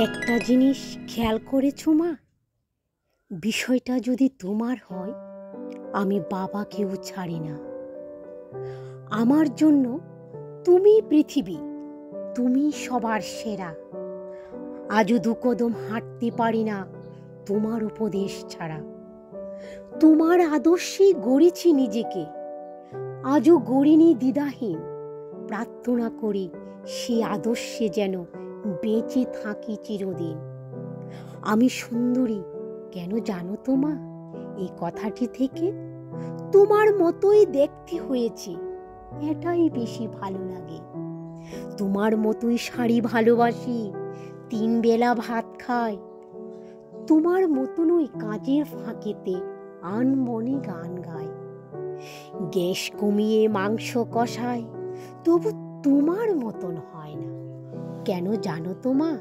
একটা জিনিস খেয়াল করেছো মা? বিষয়টা যদি তোমার হয়, আমি বাবাকেও ছাড়ি না। আমার জন্য তুমি পৃথিবী, তুমি সবার সেরা। আজও দুকদম হাঁটতে পারি না তোমার উপদেশ ছাড়া। তোমার আদর্শে গড়েছি নিজেকে, আজও গড়িনি দ্বিধাহীন। প্রার্থনা করি সে আদর্শে যেন বেঁচে থাকি চিরদিন। আমি সুন্দরী কেন জানো তো মা? এই কথাটি থেকে তোমার মতোই দেখতে হয়েছে, এটাই বেশি ভালো লাগে। তোমার মতোই শাড়ি ভালোবাসি, 3 বেলা ভাত খাই। তোমার মতনই কাজের ফাঁকেতে আনমনে গান গায়। গ্যাস কমিয়ে মাংস কষায়, তবু তোমার মতন হয় না। কেন জানো তো মা?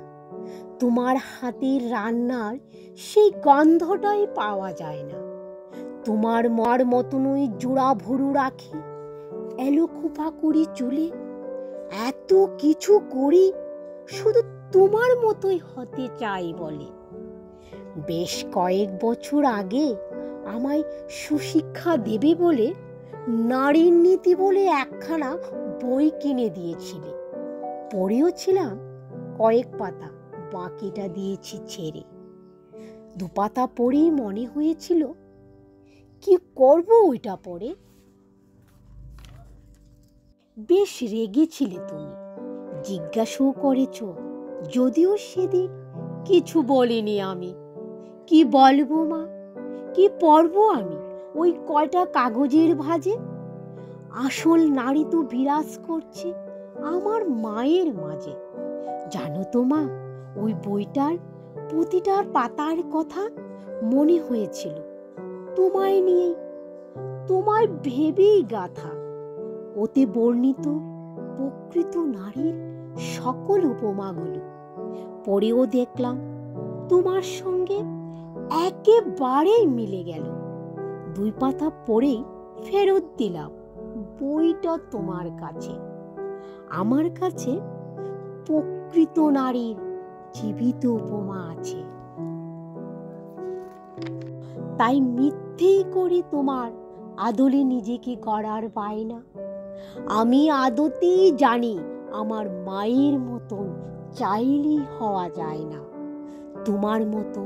তোমার হাতের রান্নার সেই গন্ধটাই পাওয়া যায় না। তোমার মার মতনই জোড়া ভরু রাখি, এলো খোপা করি চুলে। এত কিছু করি শুধু তোমার মতোই হতে চাই বলে। বেশ কয়েক বছর আগে আমায় সুশিক্ষা দেবে বলে নারীর নীতি বলে একখানা বই কিনে দিয়েছিলে। পড়েও ছিলাম কয়েক পাতা, বাকিটা দিয়েছি ছেড়ে। 2 পাতা পড়েই মনে হয়েছিল কি করব ওইটা পড়ে। বেশ রেগেছিলে তুমি, জিজ্ঞাসাও করেছ, যদিও সেদিন কিছু বলিনি আমি। কি বলবো মা, কি পড়বো আমি ওই কয়টা কাগজের ভাঁজে? আসল নারী তো বিরাজ করছে আমার মায়ের মাঝে। জানো তো মা, ওই বইটার প্রতিটার পাতার কথা মনে হয়েছিল তোমায় নিয়েই, তোমায় ভেবেই গাথা। ওতে বর্ণিত প্রকৃত নারীর সকল উপমাগুলো পড়েও দেখলাম তোমার সঙ্গে একেবারেই মিলে গেল। 2 পাতা পড়েই ফেরত দিলাম বইটা তোমার কাছে। আমার কাছে প্রকৃত নারীর জীবিত উপমা আছে। তাই মিথ্যেই করি তোমার আদলে নিজেকে গড়ার বায়না। আমি আদতেই জানি আমার মায়ের মতন চাইলেই হওয়া যায় না। তোমার মতো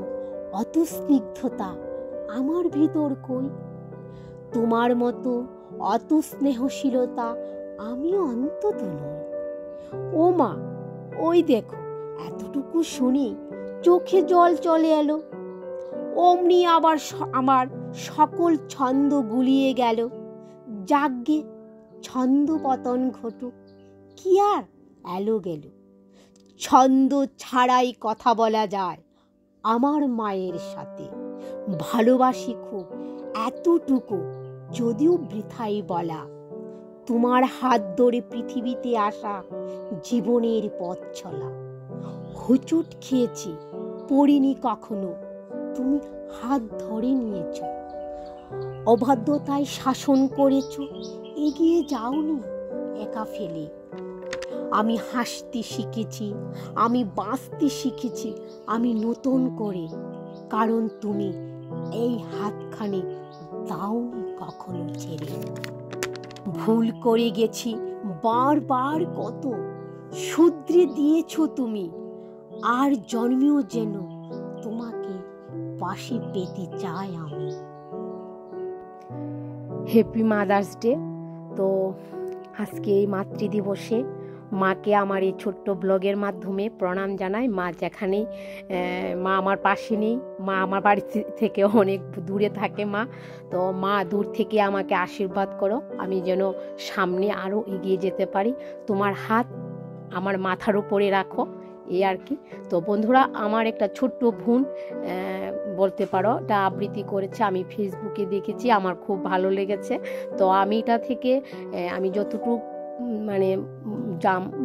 অত স্নিগ্ধতা আমার ভিতর কই? তোমার মতো অত স্নেহশীলতা আমি অন্তত নই। ও মা, ওই দেখো, এতটুকু শুনি চোখে জল চলে এলো। অমনি আবার আমার সকল ছন্দ গুলিয়ে গেল। যাগ্গে ছন্দ পতন ঘটুক, কি আর এলো গেল। ছন্দ ছাড়াই কথা বলা যায় আমার মায়ের সাথে। ভালোবাসি খুব এতটুকু, যদিও বৃথাই বলা। তোমার হাত ধরে পৃথিবীতে আসা জীবনের পথ চলা। হোঁচট খেয়েছি, পড়িনি কখনো, তুমি হাত ধরে নিয়েছ। অবাধ্যতায় শাসন করেছ, এগিয়ে যাওনি একা ফেলে। আমি হাসতে শিখেছি, আমি বাঁচতে শিখেছি, আমি নতুন করে। কারণ তুমি এই হাতখানি দাওনি কখনো ছেড়ে। ভুল করে গেছি বারবার কত, শুধরে দিয়েছ তুমি। আর জন্মেও যেন তোমাকে পাশে পেতে চাই আমি। Happy mother's day. তো আজকে এই মাতৃদিবসে মাকে আমার এই ছোট্ট ব্লগের মাধ্যমে প্রণাম জানাই। মা যেখানেই, মা আমার পাশে নেই, মা আমার বাড়ি থেকে অনেক দূরে থাকে মা। তো মা দূর থেকে আমাকে আশীর্বাদ করো, আমি যেন সামনে আরও এগিয়ে যেতে পারি। তোমার হাত আমার মাথার উপরে রাখো, এই আর কি। তো বন্ধুরা, আমার একটা ছোট্ট বোন বলতে পারো এটা আবৃত্তি করেছে, আমি ফেসবুকে দেখেছি, আমার খুব ভালো লেগেছে। তো আমি এটা থেকে আমি যতটুকু মানে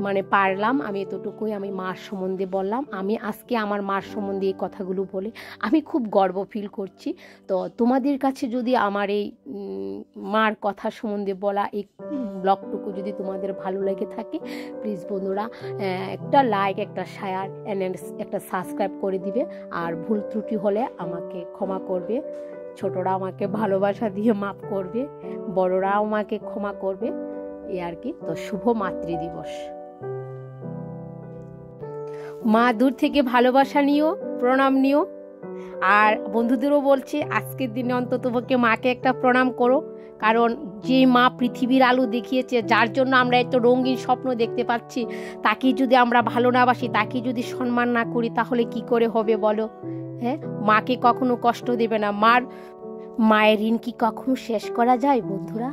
মানে পারলাম আমি এতটুকুই আমি মার সম্বন্ধে বললাম। আমি আজকে আমার মার সম্বন্ধে এই কথাগুলো বলে আমি খুব গর্ব ফিল করছি। তো তোমাদের কাছে যদি আমার এই মার কথা সম্বন্ধে বলা এই ব্লগটুকু যদি তোমাদের ভালো লেগে থাকে, প্লিজ বন্ধুরা একটা লাইক, একটা শেয়ার অ্যান্ড একটা সাবস্ক্রাইব করে দিবে। আর ভুল ত্রুটি হলে আমাকে ক্ষমা করবে। ছোটরা আমাকে ভালোবাসা দিয়ে মাফ করবে, বড়রাও আমাকে ক্ষমা করবে, এই আর কি। তো শুভ মাতৃদিবস। মা দূর থেকে ভালোবাসা নিও, প্রণাম নিও। আর বন্ধুদেরও বলছি আজকের দিনে অন্ততপক্ষে মাকে একটা প্রণাম করো, কারণ যে মা পৃথিবীর আলো দেখিয়েছে, যার জন্য আমরা এত রঙিন স্বপ্ন দেখতে পাচ্ছি, তাকে যদি আমরা ভালো না বাসি, তাকে যদি সম্মান না করি, তাহলে কি করে হবে বলো? হ্যাঁ, মাকে কখনো কষ্ট দেবে না। মায়ের ঋণ কি কখনো শেষ করা যায় বন্ধুরা?